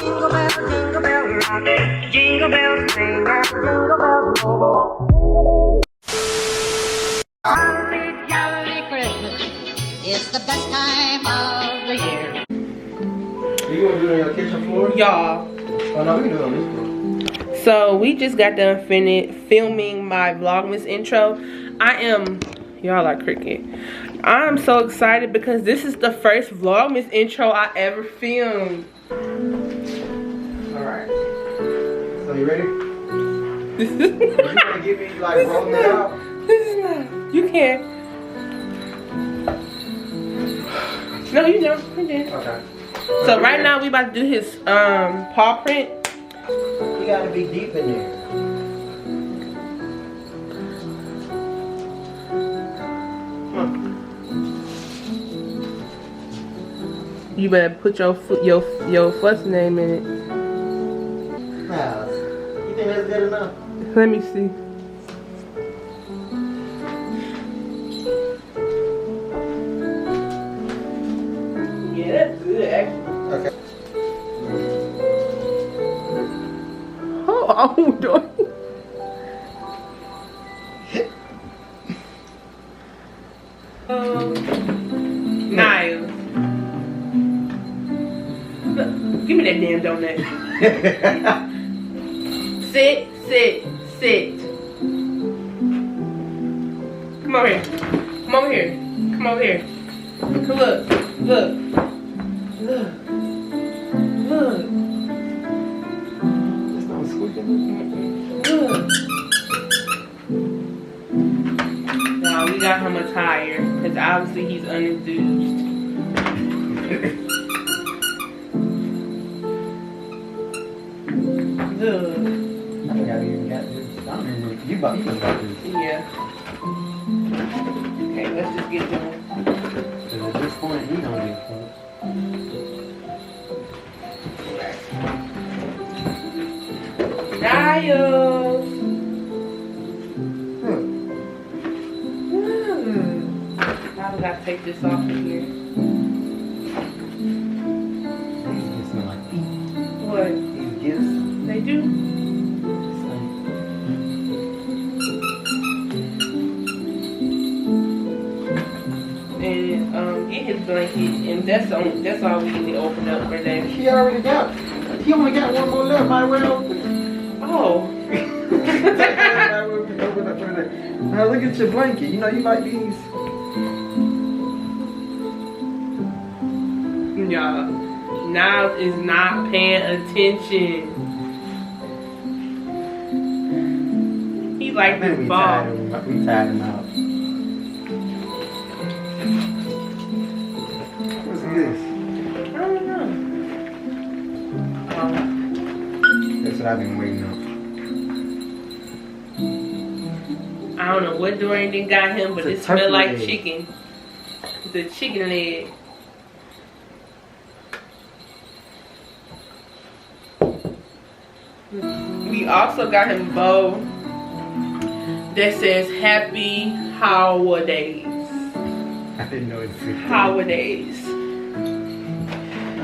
Jingle bells ring and jingle bells roll. Holly jolly Christmas, it's the best time of the year. You gonna do it on your kitchen floor? Y'all. Oh no, we can do it on this floor. So we just got done filming my Vlogmas intro. Y'all are cricket. I'm so excited because this is the first Vlogmas intro I ever filmed. Alright. So you ready? You gonna give me like rolling it out? This is not. You can. No, you don't. You did. Okay. So right now we about to do his paw print. You gotta be deep in there. You better put your first name in it. Niles, you think that's good enough? Let me see. Yeah, that's good actually. Okay. Oh, doing. Niles. Look, give me that damn donut. Sit. Come over here. Come over here. Look. It's not squeaking. Look. Now we got him a tire because obviously he's unenthused. Look. I think I even got this. I don't remember. You got this. Yeah. Okay, let's just get going. Because at this point, he don't get fucked. Niles. Now we gotta take this off of here. These smell like feet. What? These gifts. They do? And get his blanket, and that's all we need to open up for that. He already got. He only got one more left. Might well open it. Oh. Now look at your blanket. You know you like these. Y'all, Niles is not paying attention. He like this ball. We tied him out. What's this? I don't know. That's what I've been waiting on. I don't know what Dorian done got him, but it smells like chicken. It's a chicken leg. We also got him a bow that says Happy Holidays. I didn't know it's Holidays.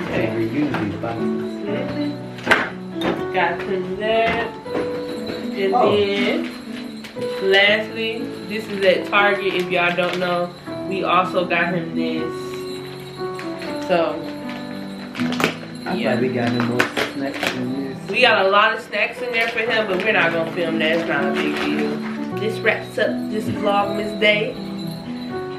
Okay. We use these boxes. Got him that. And then lastly, this is at Target. If y'all don't know, we also got him this. So yeah, we got him more snacks than this. We got a lot of snacks in there for him, but we're not gonna film that. It's not a big deal. This wraps up this Vlogmas day.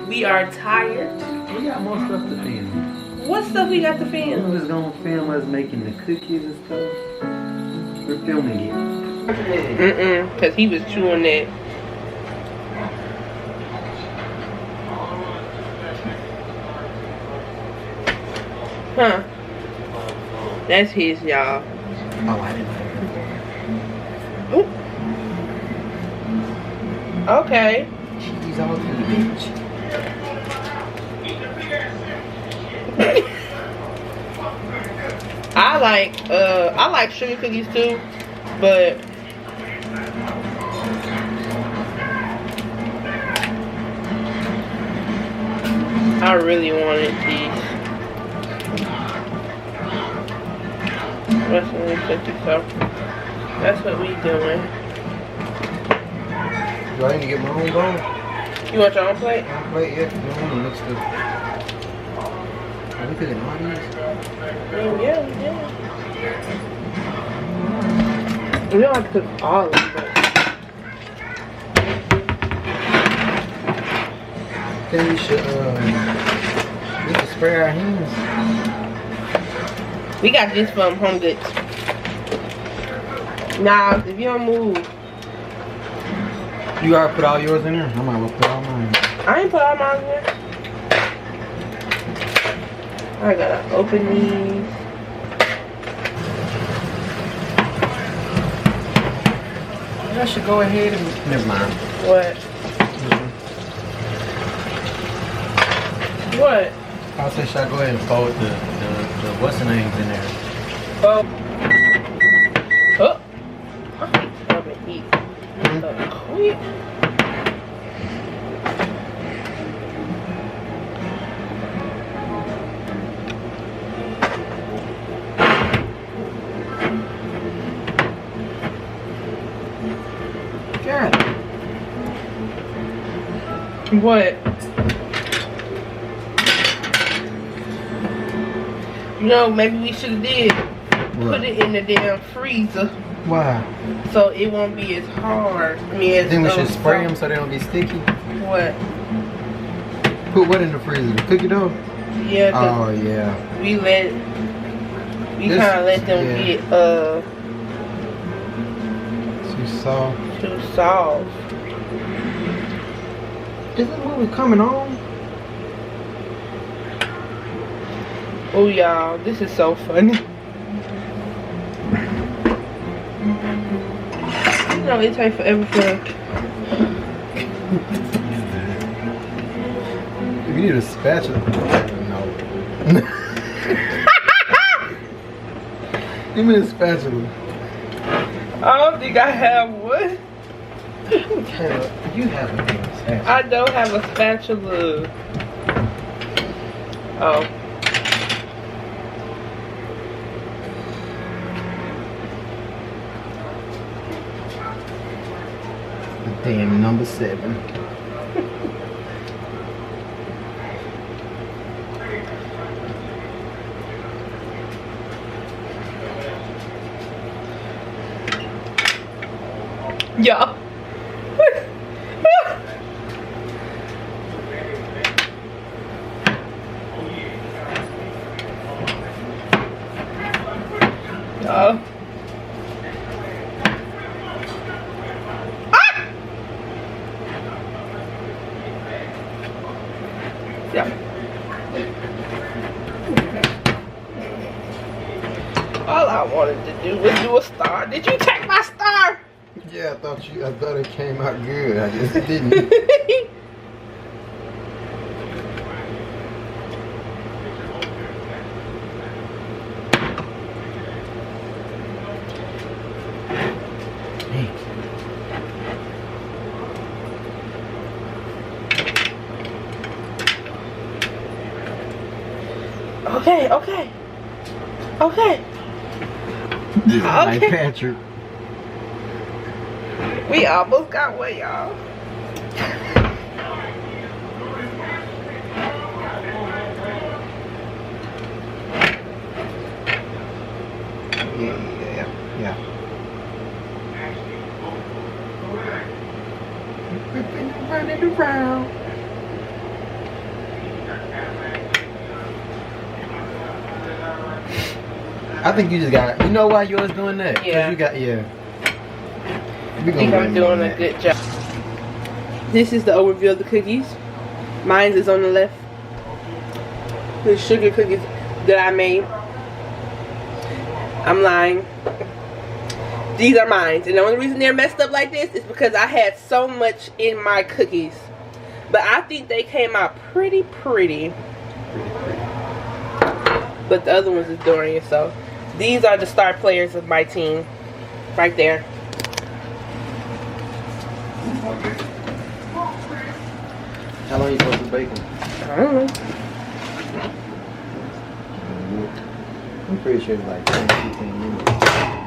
We are tired. We got more stuff to film. What stuff we got to We film? was gonna film us making the cookies and stuff. We're filming it. Cause he was chewing that. Huh. That's his, y'all. Oh, I didn't know. Okay. She's all to the beach. I like sugar cookies too, but I really wanted these. Western cookies. So that's what we doing. Do I need to get my own bowl? You want your own plate? My plate, yeah. You don't want to mix the... Are we cooking all these? Yeah. We don't have to cook all of them. Then we should spray our hands. We got this from Home Goods. Now, if you don't move. You already put all yours in there? I might as well put all mine. I ain't put all mine in there. I gotta open these. I should go ahead and... Never mind. What? What? I said, should I go ahead and fold the what's the names in there? Oh. Oh. I hate rubbing heat. So quick. God. What? No, maybe we should have did. Put it in the damn freezer. Why? So it won't be as hard. I mean, as Then we should spray them so they don't get sticky. What? Put what in the freezer? The cookie dough? Yeah. Oh yeah. We kind of let them get too soft. too soft. Is this movie coming on? Oh y'all, this is so funny. You know it takes forever for. If you need a spatula, no. Give me a spatula. I don't think I have one. You have a spatula. I don't have a spatula. Oh. Damn, number 7. Yeah. Yeah. Yeah. All I wanted to do was do a star. Did you take my star? Yeah, I thought it came out good. I just didn't. Okay. This is my Patrick. We almost got one, y'all. Yeah. Running around. I think you just got. You know why yours doing that? Yeah. You got. Yeah. I think I'm doing a good job. This is the overview of the cookies. Mine is on the left. The sugar cookies that I made. I'm lying. These are mine. And the only reason they're messed up like this is because I had so much in my cookies. But I think they came out pretty. But the other ones is Dorian. So these are the star players of my team. Right there. How long are you supposed to bake them? I don't know. I'm pretty sure it's like 10, 15 minutes.